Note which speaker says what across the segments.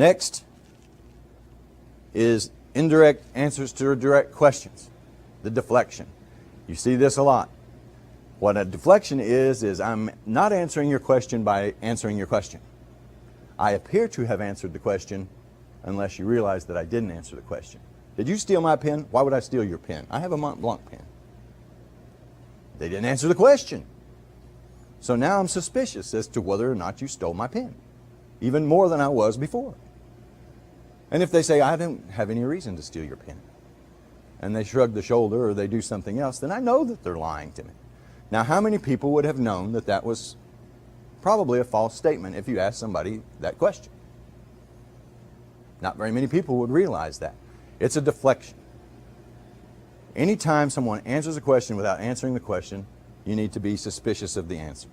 Speaker 1: Next is indirect answers to direct questions, the deflection. You see this a lot. What a deflection is I'm not answering your question by answering your question. I appear to have answered the question unless you realize that I didn't answer the question. Did you steal my pen? Why would I steal your pen? I have a Mont Blanc pen. They didn't answer the question. So now I'm suspicious as to whether or not you stole my pen, even more than I was before. And if they say, I don't have any reason to steal your pen, and they shrug the shoulder or they do something else, then I know that they're lying to me. Now, how many people would have known that that was probably a false statement if you asked somebody that question? Not very many people would realize that. It's a deflection. Anytime someone answers a question without answering the question, you need to be suspicious of the answer.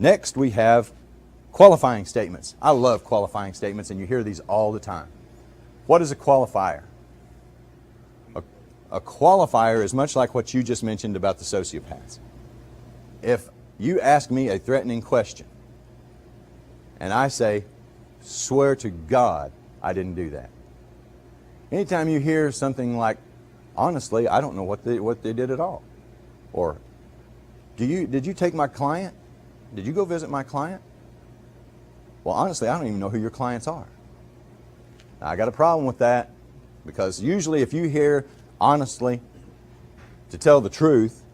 Speaker 1: Next, we have qualifying statements. I love qualifying statements, and you hear these all the time. What is a qualifier? A qualifier is much like what you just mentioned about the sociopaths. If you ask me a threatening question, and I say, swear to God, I didn't do that. Anytime you hear something like, honestly, I don't know what they did at all. Or, did you take my client? Did you go visit my client? Well, honestly, I don't even know who your clients are. Now, I got a problem with that, because usually if you hear honestly, to tell the truth,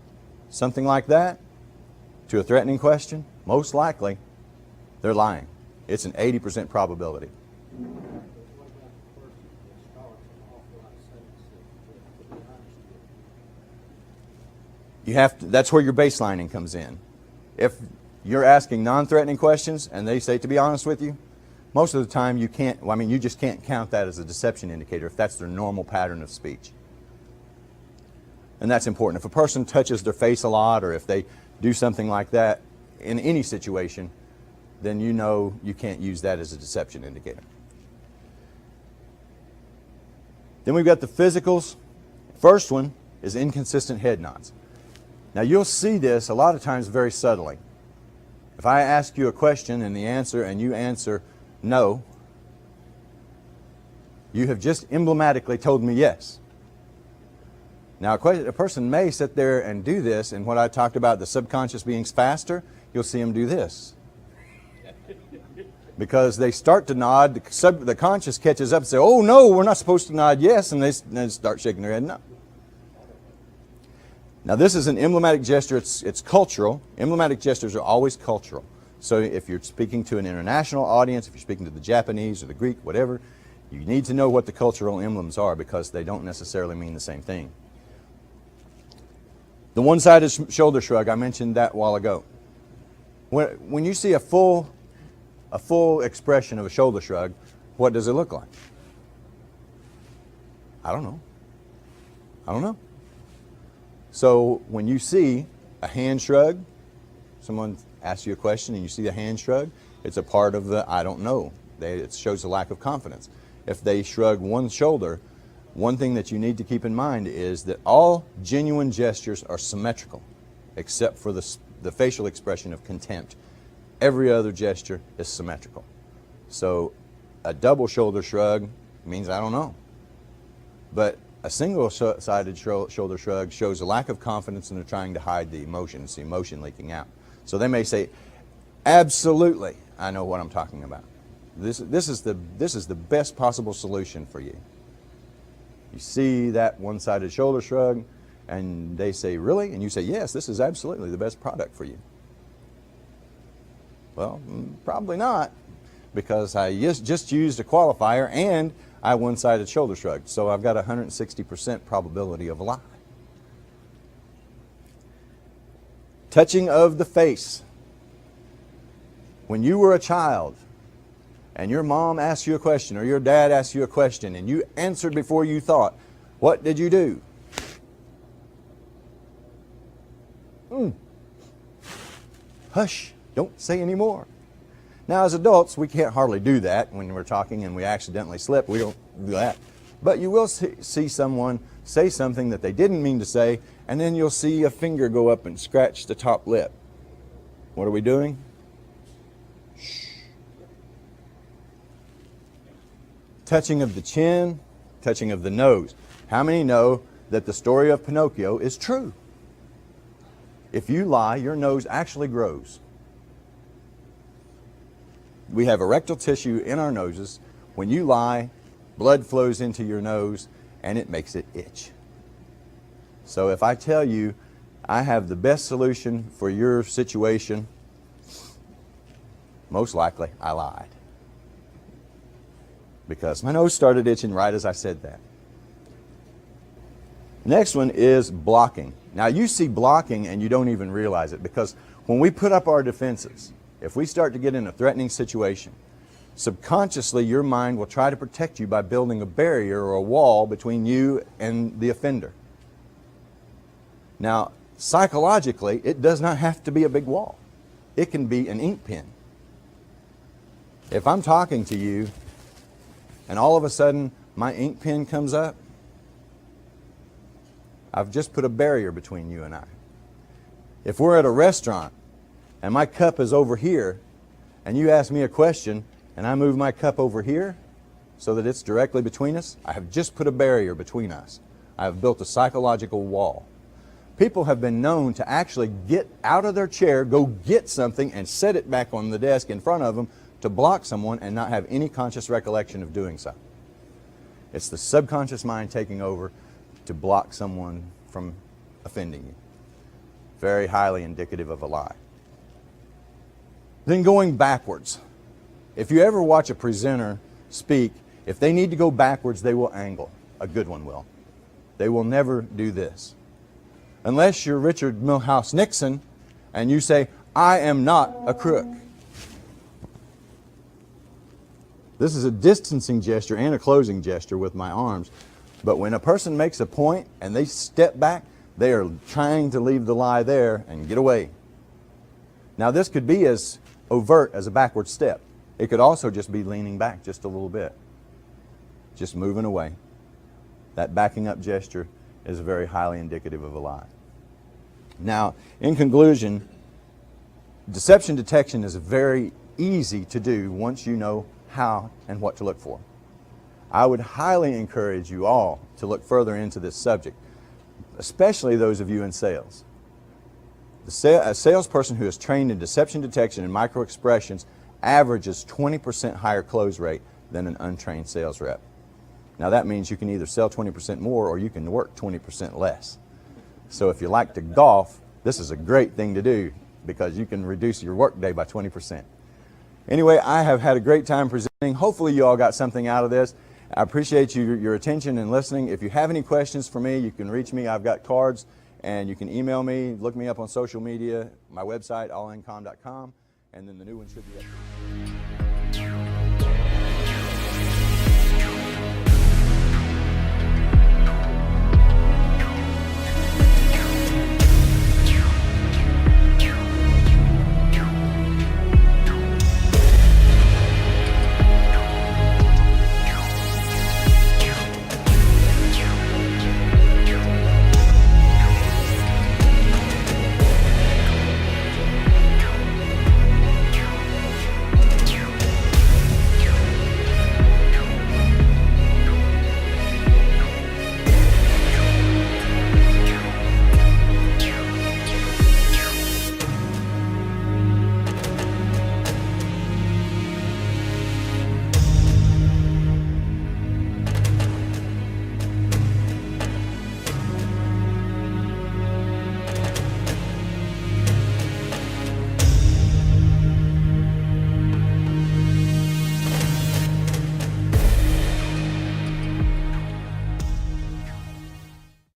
Speaker 1: something like that, to a threatening question, most likely they're lying. It's an 80% probability. You have to, that's where your baselining comes in. If you're asking non-threatening questions and they say to be honest with you, most of the time you can't, well, I mean, you just can't count that as a deception indicator if that's their normal pattern of speech. And that's important. If a person touches their face a lot, or if they do something like that in any situation, then you know you can't use that as a deception indicator. Then we've got the physicals. First one is inconsistent head nods. Now you'll see this a lot of times very subtly. If I ask you a question and you answer no, you have just emblematically told me yes. Now a person may sit there and do this, and what I talked about, the subconscious being faster, you'll see them do this. Because they start to nod, the conscious catches up and say, oh no, we're not supposed to nod yes, and they start shaking their head no. Now this is an emblematic gesture, it's cultural. Emblematic gestures are always cultural. So if you're speaking to an international audience, if you're speaking to the Japanese or the Greek, whatever, you need to know what the cultural emblems are, because they don't necessarily mean the same thing. The one-sided shoulder shrug, I mentioned that a while ago. When you see a full expression of a shoulder shrug, what does it look like? I don't know. I don't know. So when you see a hand shrug, someone asks you a question and you see the hand shrug, it's a part of the I don't know. It shows a lack of confidence. If they shrug one shoulder, one thing that you need to keep in mind is that all genuine gestures are symmetrical, except for the facial expression of contempt. Every other gesture is symmetrical. So a double shoulder shrug means I don't know. But a single-sided shoulder shrug shows a lack of confidence, and they're trying to hide the emotion. It's the emotion leaking out. So they may say, absolutely, I know what I'm talking about. This is the best possible solution for you. You see that one-sided shoulder shrug, and they say, really? And you say, yes, this is absolutely the best product for you. Well, probably not, because I just used a qualifier and I one-sided shoulder shrug. So I've got a 160% probability of a lie. Touching of the face. When you were a child and your mom asked you a question or your dad asked you a question and you answered before you thought, what did you do? Hush, don't say any more. Now as adults, we can't hardly do that when we're talking and we accidentally slip. We don't do that. But you will see someone say something that they didn't mean to say, and then you'll see a finger go up and scratch the top lip. What are we doing? Shh. Touching of the chin, touching of the nose. How many know that the story of Pinocchio is true? If you lie, your nose actually grows. We have erectile tissue in our noses. When you lie, blood flows into your nose and it makes it itch. So if I tell you I have the best solution for your situation, most likely I lied, because my nose started itching right as I said that. Next one is blocking. Now you see blocking and you don't even realize it, because when we put up our defenses, if we start to get in a threatening situation, subconsciously your mind will try to protect you by building a barrier or a wall between you and the offender. Now, psychologically, it does not have to be a big wall. It can be an ink pen. If I'm talking to you and all of a sudden my ink pen comes up, I've just put a barrier between you and I. If we're at a restaurant and my cup is over here and you ask me a question and I move my cup over here so that it's directly between us, I have just put a barrier between us. I have built a psychological wall. People have been known to actually get out of their chair, go get something, and set it back on the desk in front of them to block someone and not have any conscious recollection of doing so. It's the subconscious mind taking over to block someone from offending you. Very highly indicative of a lie. Then going backwards. If you ever watch a presenter speak, if they need to go backwards, they will angle. A good one will. They will never do this. Unless you're Richard Milhouse Nixon and you say, I am not a crook. This is a distancing gesture and a closing gesture with my arms. But when a person makes a point and they step back, they are trying to leave the lie there and get away. Now this could be as overt as a backward step. It could also just be leaning back just a little bit. Just moving away. That backing up gesture is very highly indicative of a lie. Now, in conclusion, deception detection is very easy to do once you know how and what to look for. I would highly encourage you all to look further into this subject, especially those of you in sales. A salesperson who is trained in deception detection and micro-expressions averages 20% higher close rate than an untrained sales rep. Now that means you can either sell 20% more or you can work 20% less. So if you like to golf, this is a great thing to do because you can reduce your work day by 20%. Anyway, I have had a great time presenting. Hopefully you all got something out of this. I appreciate your attention and listening. If you have any questions for me, you can reach me. I've got cards and you can email me, look me up on social media, my website, allincom.com, and then the new one should be up.